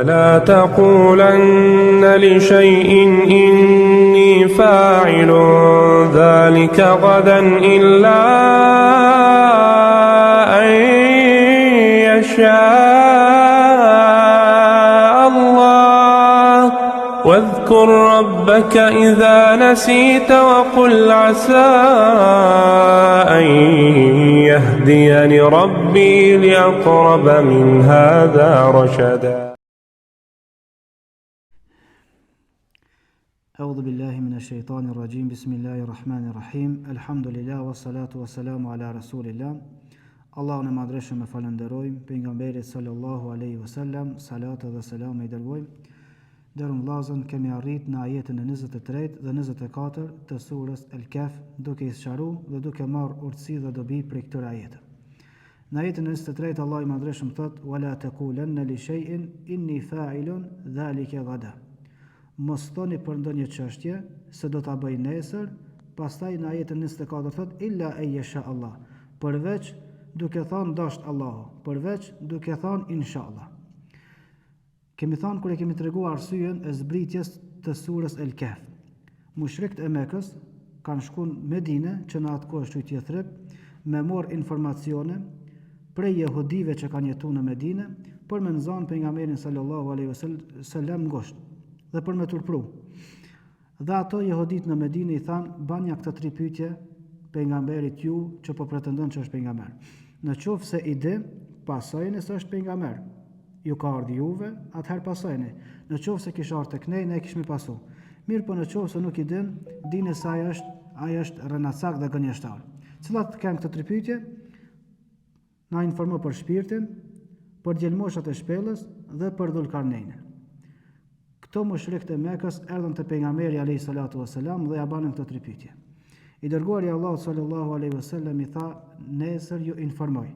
ولا تقولن لشيء إني فاعل ذلك غدا إلا أن يشاء الله واذكر ربك إذا نسيت وقل عسى أن يهديني ربي لأقرب من هذا رشدا. أعوذ بالله من الشيطان الرجيم. بسم الله الرحمن الرحيم. الحمد لله والصلاة والسلام على رسول الله. Allahun e madhreshëm e falenderojmë, pejgamberit sallallahu alaihi wasallam, salat dhe selam i dërgojmë. Dërën vllazën, kemi arrit në ajetin e 23 dhe 24 të surës El-Kaf, duke i sqaruar dhe duke marrë urtësi dhe dobi për këtyre ajeteve. Në ajetin e 23 Allah i madhreshëm thot: "Wala taqulanna li shay'in inni fa'ilun dhalika ghadan." Mos thoni për ndonjë çështje se do ta bëj nesër. Pastaj në ajetin 24 thot: "Illa an yasha Allah." Përveç duke thonë dasht Allahu, përveç duke thonë inshallah. Kemi thonë kur e kemi treguar arsyen e zbritjes të surës El-Kaf. Mushrikët e Mekës kanë shkuar në Medinë, që në atë kohë shqyt Yathrib, me marr informacione prej jehudive që kanë jetuar në Medinë për me nxanë pejgamberin sallallahu alaihi wasallam ngosht dhe për me turpru. Dhe ato jehudit në Medinë i thanë: "Banja këto 3 pyetje pejgamberit ju që po pretendon që është pejgamber. Në qoftë se i di, pasojeni se është pejgamber. Ju ka ardhur juve, atëherë pasojeni. Në qoftë se kish ardhur tek ne, ne kishmi pasu. Mirë, po në qoftë se nuk i din, dini se ai është rënacak dhe gënjeshtar." Cilat kanë këto 3 pyetje? Na informo për shpirtin, për djelmoshat e shpellës dhe për Dhulkarnein. Këto mushrikët e Mekës erdhën te pejgamberi alayhi salatu wasalam dhe ja banën këto 3 pyetje. I dërguari Allahu sallallahu alaihi wasallam i tha: "Nesër ju informoj."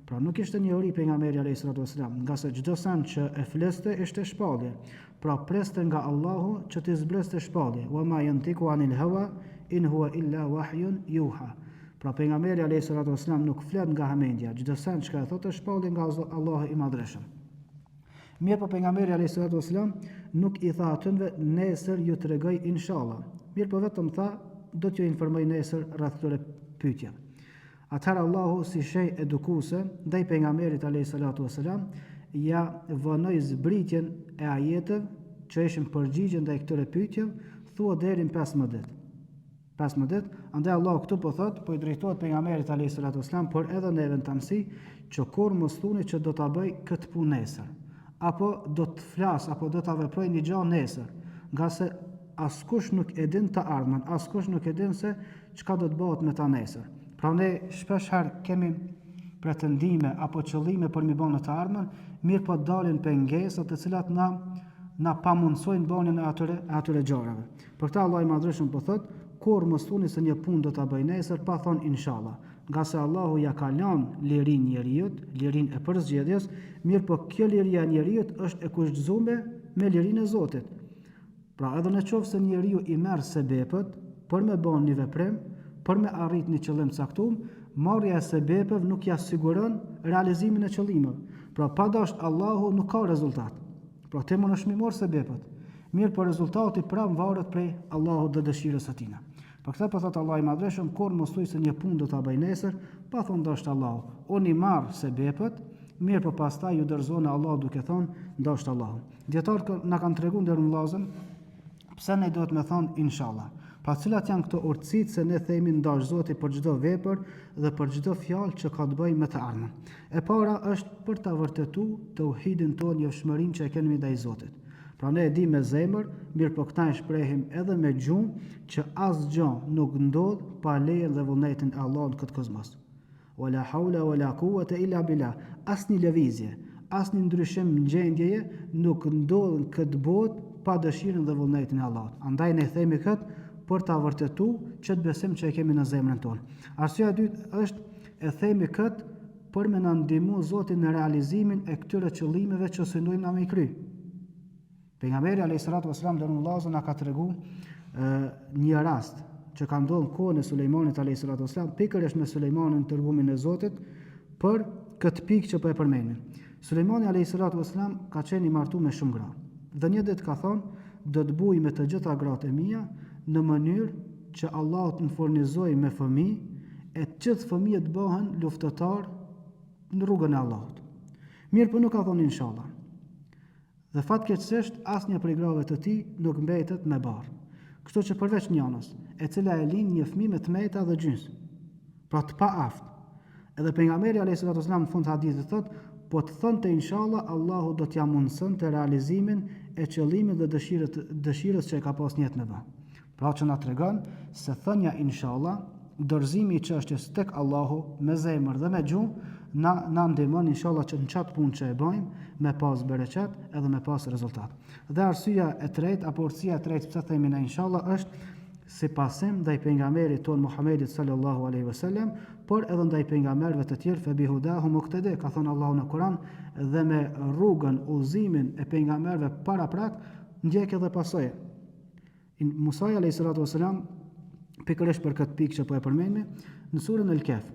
Pra nuk ishte një uri pejgamberi alayhi salatu wasalam, nga se çdo sen që e fleste ishte shpallje. Pra preste nga Allahu që të zbreste shpallje. Wa ma yantiqu anil hawa in huwa illa wahyun yuha. Pra pejgamberi alayhi salatu wasalam nuk flet nga hamendja. Çdo sen që e thotë është shpallje nga Allahu i madhreshëm. Mirë, po pejgamberi alayhi salatu wasalam nuk i tha atyre: "Nesër ju tregoj inshallah." Mirë, po vetëm tha: "Do t'ju informoj nesër rreth këtyre pyetjeve." Atëherë Allahu si shej edukuese ndaj pejgamberit alayhi salatu wasalam ja vonoi zbritjen e ajeteve që ishin përgjigje ndaj këtyre pyetjeve, thua deri në 15 ditë. 15 ditë, andaj Allahu këtu po thot, po i drejtohet pejgamberit alayhi salatu wasalam, por edhe neve në tamsi, që kur mos thuni që do ta bëj këtë punë nesër, apo do të flas, apo do ta veproj një gjë nesër, nga se askush nuk e din të ardhmen, askush nuk e din se çka do të bëhet me ta nesër. Pra ne shpesh herë kemi pretendime apo qëllime për mi bën në të ardhmen, mirë po dalin pengesa të cilat na pamundsojnë bënien e atyre gjërave. Për këtë Allah i madhreshëm po thot: "Kur mos thoni se një punë do ta bëj nesër, pa thon inshallah." Nga se Allahu ja ka lënë lirin njeriut, lirin e përzgjedhjes, mirë po kjo liria e njeriut është e kushtzuar me lirinë e Zotit. Pra edhe në qoftë se njeriu i merr sebepet për me bën një veprim, për me arrit një qëllim caktuar, marrja e sebepeve nuk ja siguron realizimin e qëllimeve. Pra pa dash Allahu nuk ka rezultat. Pra ti mund të marrësh sebepet, mirë po rezultati prap varet prej Allahut dhe dëshirës së tij. Për këtë po thot Allah i madhreshëm: "Kur mos thuaj se një punë do ta bëj nesër, pa thon dashht Allahu. Unë i marr sebepet, mirë po pastaj ju dorëzon Allahu duke thon dashht Allahu." Dietarët na kanë treguar deri në vllazën pse ne duhet me thonë inshallah. Pra cilat janë këto urtësitë se ne themi ndash Zoti për çdo vepër dhe për çdo fjalë që ka të bëjë me të ardhmen. E para është për ta vërtetuar tauhidin tonë, njoftshmërinë që e kemi ndaj Zotit. Pra ne e di me zemër, mirë po këta e shprehim edhe me gjuhë që asgjë nuk ndodh pa lejen dhe vullnetin e Allahut këtë kozmos. Wala hawla wala quwwata illa billah. Asnjë lëvizje, asnjë ndryshim në gjendjeje nuk ndodh në këtë botë pa dëshirën dhe vullnetin e Allahut. Andaj ne themi këtë për ta vërtetuar çet besim që e kemi në zemrën tonë. Arsyeja e dytë është e themi këtë për me na ndihmu Zotin në realizimin e këtyre qëllimeve që synojmë na me kry. Pejgamberi alayhis salatu wasalam dërmullazën na ka treguar një rast që ka ndodhur kohën e Sulejmanit alayhis salatu wasalam, pikërisht me Sulejmanin tërgumin e Zotit për këtë pikë që po e përmendim. Sulejmani a.s. ka qenë i martuar me shumë gra. Dhe një ditë ka thonë, do të buj me të gjitha gratë e mia në mënyrë që Allah të më furnizoj me fëmijë, e të gjithë fëmijët bëhen luftëtar në rrugën e Allahut. Mirë, po nuk ka thonë inshallah. Dhe fatkeqësisht asnjë prej grave të tij nuk mbetet me barr. Kështu që përveç njënës, e cila e lin një fëmijë me tmeta dhe gjys, pra të paaft. Edhe pejgamberi a.s. në fund të hadithit thotë, po të thonte inshallah, Allahu do t'ja mundësonte realizimin e qëllimit dhe dëshirës që e ka pas njët me bë. Pra që na tregon se thënia inshallah, dorëzimi i çështjes tek Allahu me zemër dhe me gjuhë na ndihmon inshallah që në çat punë që e bëjmë me pas bereqet edhe me pas rezultat. Dhe arsyeja e tretë apo urtësia e tretë pse themi ne inshallah është si pasim ndaj pejgamberit ton Muhamedit sallallahu alaihi wasallam, por edhe ndaj pejgamberëve të tjerë fe bihudahu muqtadi, ka thënë Allahu në Kur'an, dhe me rrugën udhëzimin e pejgamberëve paraprak ndjek edhe pasoje. Musa alayhi salatu wasalam pikërisht për këtë pikë që po e përmendni në surën El-Kehf,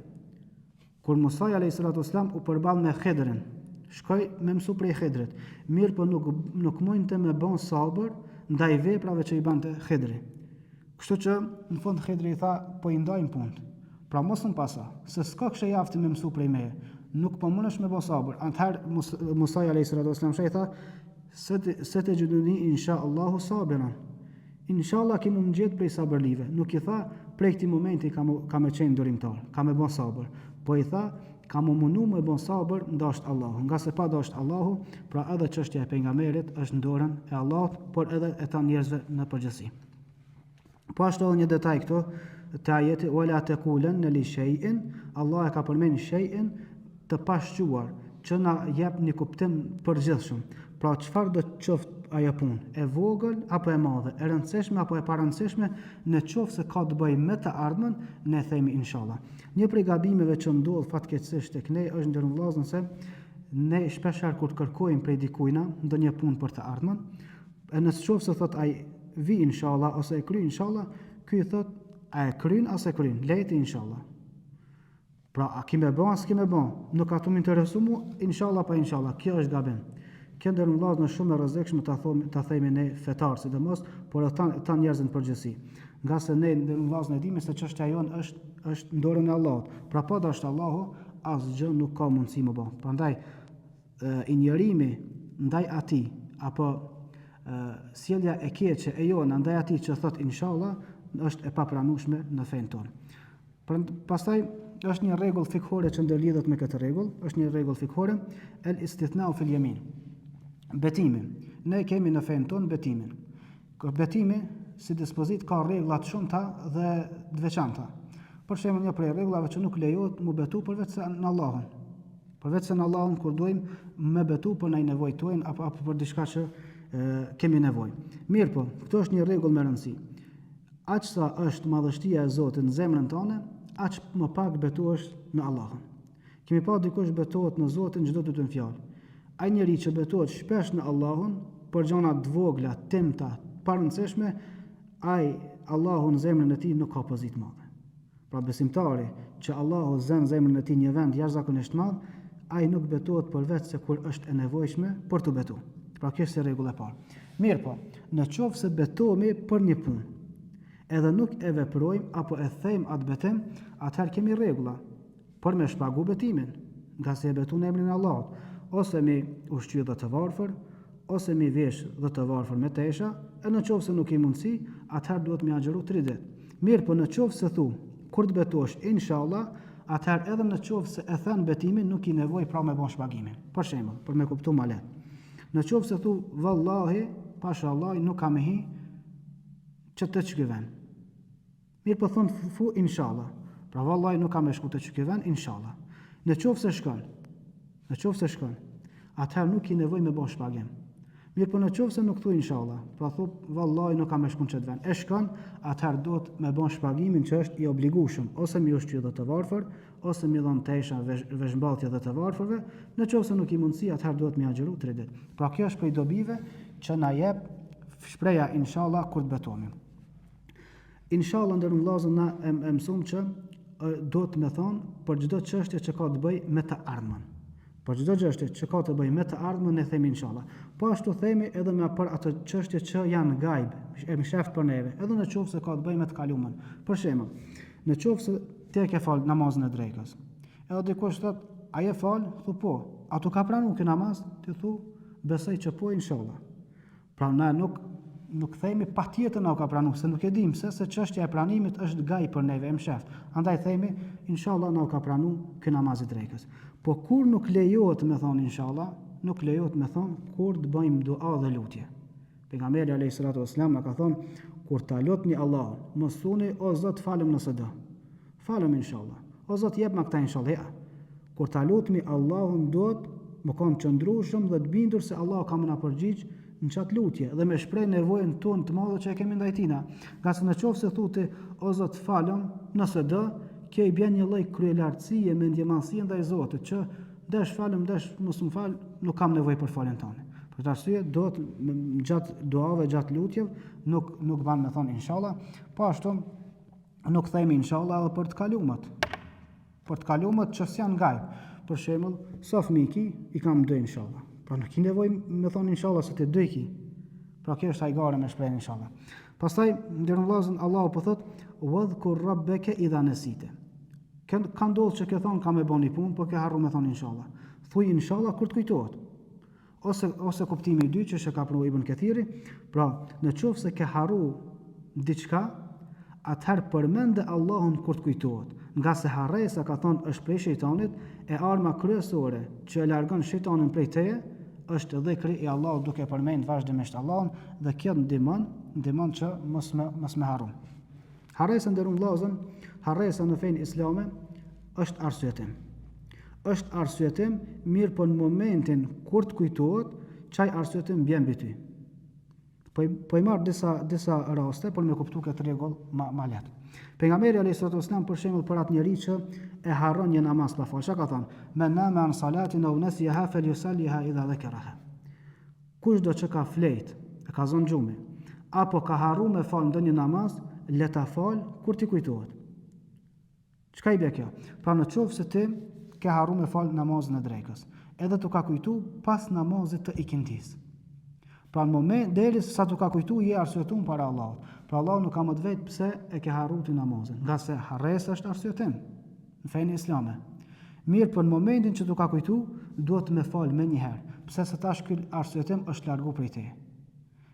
kur Musa alayhi salatu wasalam u përball me Khidrin, shkoi me mësu prej Khidrit, mirë po nuk mundte me bën sabër ndaj veprave që i bante Khidri. Kështu që në fund Khidri i tha, po i ndajmë punë. Pra mos më pasa, se s'ka kështu jafti me mësu prej meje, nuk po mundesh me bën sabër. Atëherë Musa alayhi salatu wasalam shei tha, se të gjuduni insha Allahu sabiran. Inshallah kemi më gjetë prej sabërlive. Nuk i tha prej këtij momenti ka me qenë durimtar, ka me bën sabër. Po i tha ka më mundu me bën sabër ndasht Allahu. Nga se pa dasht Allahu, pra edhe çështja e pejgamberit është në dorën e Allahut, por edhe e ta njerëzve në përgjithësi. Po ashtu edhe një detaj këtu te ajeti wala taqulanna li shay'in, Allah e ka përmendur shay'in të pashquar, që na jep një kuptim përgjithshëm. Pra çfarë do të qoftë ajo punë, e vogël apo e madhe, e rëndësishme apo e parëndësishme, në qoftë se ka të bëjë me të ardhmen, ne themi inshallah. Një prej gabimeve që ndodh fatkeqësisht tek ne është ndër vëllezër se ne shpeshherë kur kërkojmë prej dikujna ndonjë punë për të ardhmen, e nëse qoftë se thot ai vi inshallah ose e kry inshallah, ky i thot a e kryn ose e kryn, lejti inshallah. Pra a ki me bën, s'ki me bën, nuk ka të më interesu mu, inshallah pa inshallah, kjo është gabim. Kjo ndër vëllezër në shumë e rrezikshme ta themi ne fetar, sidomos, por ta njerëzit në përgjithësi. Nga se ne ndër vëllezër ne dimi se çështja jonë është në dorën e Allahut. Pra pa dashur Allahu, asgjë nuk ka mundësi më bë. Prandaj injorimi ndaj atij apo sjellja e keqe e jona ndaj atij që thot inshallah është e papranueshme në fen tonë. Pastaj është një rregull fikhore që ndërlidhet me këtë rregull, është një rregull fikhore, el istithna'u fil yamin. Betimi. Ne kemi në fen tonë betimin. Betimi si dispozit ka rregulla të shumta dhe të veçanta. Për shembull, një prej rregullave që nuk lejohet mu betu përveç se në Allahun. Përveç se në Allahun kur duajmë me betu për ndaj nevojë tuajin apo për diçka që kemi nevojë. Mirë po, këto është një rregull me rëndësi. Aq sa është madhështia e Zotit në zemrën tonë, aq më pak betohesh në Allahun. Kemi pa dikush betohet në Zotin çdo të fjalë. Ai njeri që betohet shpesh në Allahun për gjëra të vogla, temta, parëndësishme, ai Allahu në zemrën e tij nuk ka pozitë madhe. Pra besimtari që Allahu zën zemrën e tij një vend jashtëzakonisht madh, ai nuk betohet përveç se kur është e nevojshme për të betuar. Pra kjo është rregull e parë. Mirë po, në qoftë se betohemi për një punë, edhe nuk e veprojmë apo e thejmë atë betim, atëherë kemi rregulla për me shpagu betimin, nga se e betu në emrin e Allahut, ose mi ushqy dhe të varfër, ose mi vesh dhe të varfër me tesha, e në qoftë se nuk i mundësi, atëherë duhet mi agjëru 3 ditë. Mirë, po në qoftë se thu, kur të betosh inshallah, atëherë edhe në qoftë se e thën betimin, nuk i nevoj pra me bon shpagimin. Për shembull, për me kuptu ma lehtë. Në qoftë se thu, vallahi, pashallah, nuk kam hi që të çkyven. Mirë po thonë fu inshallah. Pra vallahi nuk kam e shku të çkyven inshallah. Në qoftë se shkon, atëherë nuk i nevoj me bon shpagim. Mirë po në qoftë se nuk thu inshallah, pra thup vallahi nuk kam e shku në çet vend. E shkon, atëherë duhet me bon shpagimin që është i obligueshëm, ose mi ushqy dhe të varfër, ose mi dhon tesha veshmbathje dhe të varfërve. Në qoftë se nuk i mundësi, atëherë duhet mi agjëru 3 ditë. Pra kjo është prej dobive që na jep shpreha inshallah kur të betohemi. Inshallah ndër vëllezër na e mësojmë që do të më thonë për çdo çështje që ka të bëjë me të ardhmen. Por çdo çështje që ka të bëjë me të ardhmen ne themi inshallah. Po ashtu themi edhe me për ato çështje që janë gajb, e msheft për neve, edhe në qoftë se ka të bëjë me të kaluamën. Për shembull, në qoftë se ti e ke fal namazin e drekës. Edhe dikush thot, a je fal? Thu po. A tu ka pranuar kë namaz? Ti thu, besoj që po inshallah. Pra na nuk themi patjetër na ka pranuar, se nuk e dim se çështja e pranimit është gaj për neve, e msheft. Andaj themi inshallah na ka pranuar kë namaz i drekës. Po kur nuk lejohet me thonë inshallah, nuk lejohet me thonë kur të bëjmë dua dhe lutje. Pejgamberi alayhis salatu wassalam na ka thonë kur ta lutni Allahun, mos thoni o Zot falem nëse do. Falem inshallah. O Zot jep ma këta inshallah. Kur ta lutmi Allahun duhet më kanë qëndrueshëm dhe të bindur se Allah ka më na përgjigj në çat lutje dhe me shpreh nevojën tonë të madhe që e kemi ndaj tina. Nga se në qoftë se thuti o Zot falem nëse do, kjo i bën një lloj kryelartësie me ndjemasie ndaj Zotit që dash falem, dash mos më fal, nuk kam nevojë për faljen tonë. Për këtë arsye do të gjatë duave, gjatë lutjeve nuk ban me thonë inshallah, po ashtu nuk themi inshallah edhe për të kalumat. Për të kalumat që s'janë gajb. Për shembull, sa fëmijë i kam 2 inshallah. Pra nuk i nevojë me thonë inshallah se ti 2 ki. Pra kjo është hajgare me shprehjen inshallah. Pastaj ndërmjet vllazën Allahu po thot: "Wadhkur rabbaka idha nasita." Ka ndodhur që ke thonë ka me bëni punë, po ke harru me thonë inshallah. Thuj inshallah kur të kujtohet. Ose kuptimi i dytë që ka pranuar Ibn Kathiri, pra në qoftë se ke harru diçka, atëherë përmende Allahun kur të kujtohet. Nga se harresa ka thonë është prej shejtanit, e arma kryesore që e largon shejtanin prej teje është dhikri i Allahut duke përmend vazhdimisht Allahun dhe kjo ndihmon që mos me harru. Harresa ndërun vllazën, harresa në fenë islame është arsyetim. Është arsyetim mirë po në momentin kur të kujtohet, çaj arsyetim bjen mbi ty. Po i marr disa raste për me kuptuar këtë rregull më lehtë. Pejgamberi alayhis salatu wasallam për shembull për atë njerëz që e harron një namaz pa fal, çka ka thënë? Men nama an salatin aw nasiha falyusalliha idha dhakaraha. Kushdo që ka flejt, e ka zonë xhumi, apo ka harruar me fal ndonjë namaz, le ta fal kur ti kujtohet. Çka i bë kjo? Pra në qoftë se ti ke harruar me fal namazin e drekës, edhe të ka kujtu pas namazit të ikindis. Pra në moment derisa të ka kujtu je arsyetuar para Allahut. Pra Allahu nuk ka më të vetë pse e ke harruar ti namazin, nga se harresa është arsyetim në fenë islame. Mirë, për në momentin që të ka kujtu, duhet me fal më një herë, pse se tash ky arsyetim është largu prej teje.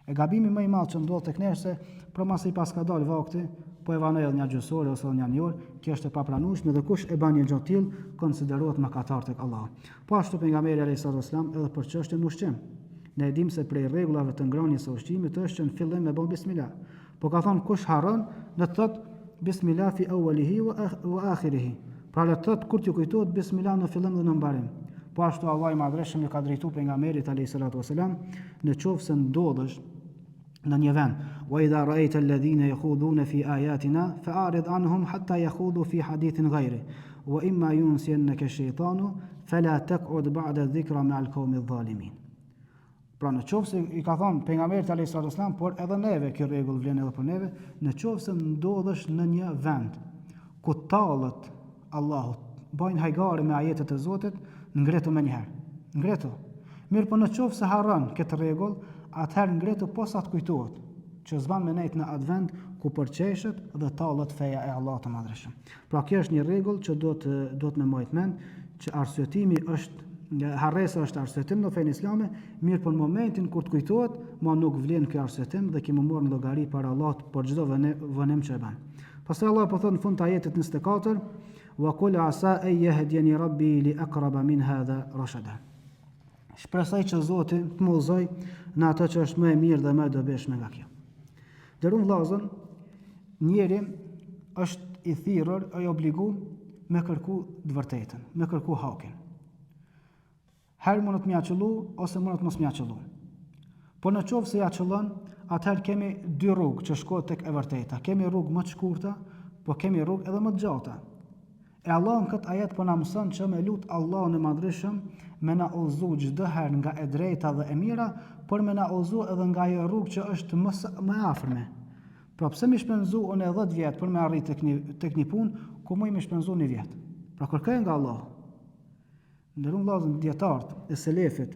E gabimi më i madh që ndodh tek ne se promasi pas ka dal vakti, po e vanoj edhe një gjysore ose një orë, kjo është e papranueshme dhe kush e bën një gjë tillë konsiderohet mëkatar tek Allah. Po ashtu pejgamberi alayhis salam edhe për çështjen ushqim. Ne e dim se prej rregullave të ngrënies së ushqimit është që në fillim me bën bismillah. Po ka thonë kush harron, në të thot bismillah fi awwalihi wa akhirihi. Pra le të thot kur t'ju kujtohet bismillah në fillim dhe në mbarim. Po ashtu Allah i madhreshëm i ka drejtuar pejgamberit alayhis salam në qoftë se ndodhesh në një vend, wa idha ra'aita alladhina yakhuduna fi ayatina fa'arid anhum hatta yakhudhu fi hadithin ghayri wa imma yunsiyannaka ash-shaytanu fala taq'ud ba'da dhikra ma'al qawmi adh-dhalimin. Pra në qoftë se i ka thënë pejgamberit alayhis salam, por edhe neve kjo rregull vlen edhe për neve, në qoftë se ndodhesh në një vend ku tallet Allahut, bajnë hajgare me ajetet e Zotit, ngretu më një herë. Ngretu. Mirë, po në qoftë se harron këtë rregull, atëherë ngretu posa të kujtohet që s'ban me nejt në atë vend ku përqeshet dhe tallet feja e Allahut të Madhreshëm. Pra kjo është një rregull që do të me mbajt mend që arsyetimi është harresa është arsyetim në fenë islame, mirë për momentin kur të kujtohet, ma nuk vlen ky arsyetim dhe kemi marrë në llogari para Allahut për çdo vënim që e bën. Pastaj Allah po thot në fund të ajetit 24, wa qul asa an yahdiyani rabbi li aqraba min hadha rashada. Shpresoj që Zoti të më udhëzoj në atë që është më e mirë dhe më e dobishme nga kjo. Dërun vllazën, njeri është i thirrur ai obligu me kërku të vërtetën, me kërku hakin. Herë mund të mja qëllu, ose mund të mos mja qëllu. Po në qoftë se ja qëllon, atëherë kemi 2 rrugë që shkojnë tek e vërteta. Kemi rrugë më të shkurta, po kemi rrugë edhe më të gjata. E Allah në këtë ajet po na mëson që me lut Allahun e Madhreshëm me na udhëzu çdo herë nga e drejta dhe e mira, por me na udhëzu edhe nga ajo rrugë që është më e afërme. Pra pse më shpenzu unë 10 vjet për me arrit tek një punë, ku më shpenzu 1 vjet. Pra kërkoj nga Allah. Ndërun vëllezër, dietarët e selefit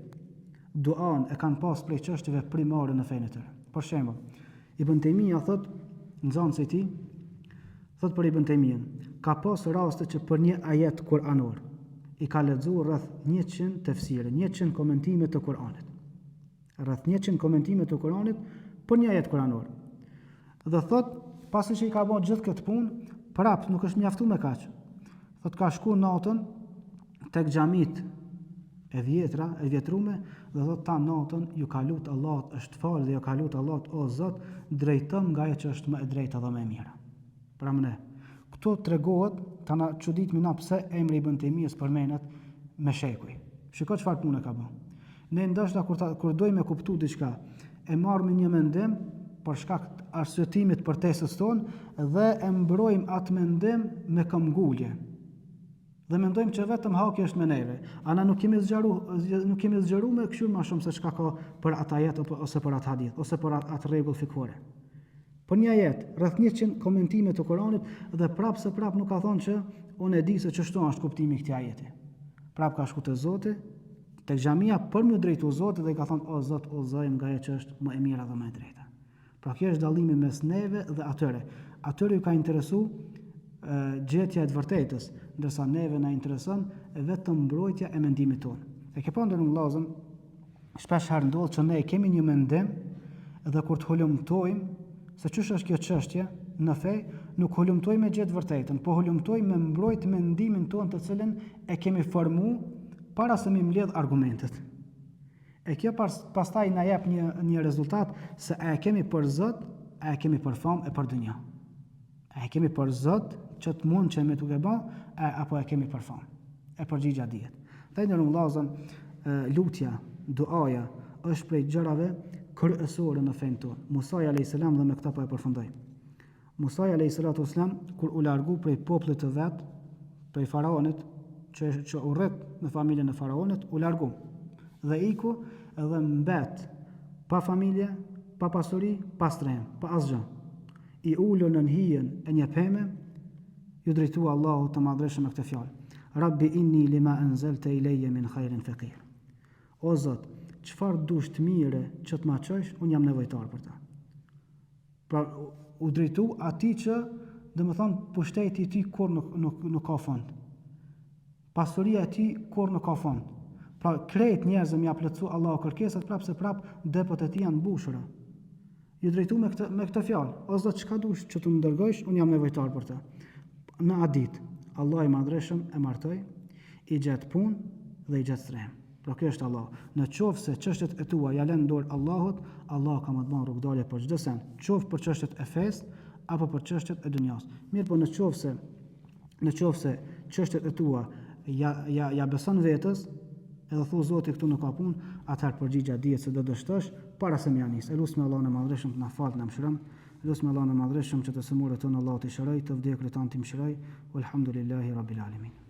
duan e kanë pas prej çështjeve primare në fenë e tyre. Për shembull, Ibn Taymija thot, nxënësi i tij, thot për Ibn Taymija, ka pas raste që për një ajet kuranor i ka lexuar rreth 100 tefsire, 100 komentime të Kuranit. Rreth 100 komentime të Kuranit për një ajet kuranor. Dhe thot, pasi që i ka bërë gjithë këtë punë, prap nuk është mjaftuar me kaq. Thot ka shku natën tek xhamit e vjetra, e vjetrume, dhe thot ta natën ju ka lut Allahut është fal dhe ju ka lut Allahut o Zot, drejtëm nga ajo që është më e drejta dhe më e mira. Pra më këto tregohet, ta na çuditmi na pse emri Ibn Taymijës përmendet me shekuj. Shikoj çfarë punë ka bën. Ne ndoshta kur dojmë me kuptu diçka, e marrim një mendim për shkak të arsyetimit për tesës tonë dhe e mbrojmë atë mendim me këmbgulje. Dhe mendojmë që vetëm haki është me neve. Ana nuk kemi zgjeruar me këshir më shumë se çka ka për atë ajet ose për atë hadith ose për atë rregull fikore. Për një ajet, rreth 100 komentime të Kuranit dhe prap nuk ka thonë që unë e di se çështo është kuptimi i këtij ajeti. Prap ka shku te Zoti, tek xhamia për më drejtu Zotit dhe ka thonë o Zot, udhëzojmë nga ajo që është më e mira dhe më e drejta. Pra kjo është dallimi mes neve dhe atyre. Atyre ju ka interesu gjetja e të vërtetës, ndërsa neve na intereson vetëm mbrojtja e mendimit tonë. E ke pa ndonjë vëllazën, shpesh herë ndodh që ne kemi një mendim dhe kur të hulumtojmë se ç'është kjo çështje në fe, nuk hulumtojmë me gjetë vërtetën, po hulumtojmë me mbrojt mendimin tonë të cilën e kemi formuar para se mi mbledh argumentet. E kjo pastaj na jep një rezultat se a e kemi për Zot, a e kemi për famë e për dynja. A e kemi për Zot që të mund që me duke ba, apo e kemi për famë. E përgjigja dihet. Dhe në vëllazën, lutja, duaja është prej gjërave kryesore në fenë tonë. Musa a.s. dhe me këta po e përfundoj. Musa a.s. kur u largu prej popullit të vet, prej faraonit, që u rrit në familjen e faraonit, u largu dhe iku edhe mbet pa familje, pa pasuri, pa strehim, pa asgjë. I ulur në hijen e një peme, ju drejtua Allahu të madhreshëm me këtë fjalë. Rabbi inni lima anzalta ilayya min khairin faqir. O Zot, çfarë dush të mire që të ma çojsh, unë jam nevojtar për ta. Pra u drejtu atij që, domethënë, pushteti i tij kur nuk ka fund. Pasuria e tij kur nuk ka fund. Pra krejt njerëzve më ia plotsu Allahu kërkesat prap depot e tij janë mbushura. Ju drejtu me këtë fjalë. O Zot, çka dush që të më dërgojsh, unë jam nevojtar për ta. Në adit, Allah i madhreshëm e martoj, i gjatë punë dhe i gjatë strehim. Pra kjo është Allah. Në qoftë se çështjet e tua ja lën dorë Allahut, Allah ka më të bën rrugdalje për çdo sen, qoftë për çështjet e fesë apo për çështjet e dunjas. Mirë, po në qoftë se çështjet e tua ja beson vetës, edhe thu Zoti këtu nuk ka punë, atëherë përgjigja dihet se do dështosh para se më janis. Elusme Allahun e madhreshëm të na falë, na mëshiron. Elusme Allahun e madhreshëm që të sëmurët tonë Allahu të shëroj, të vdekurit tanë të mëshiroj. Walhamdulillahi rabbil alamin.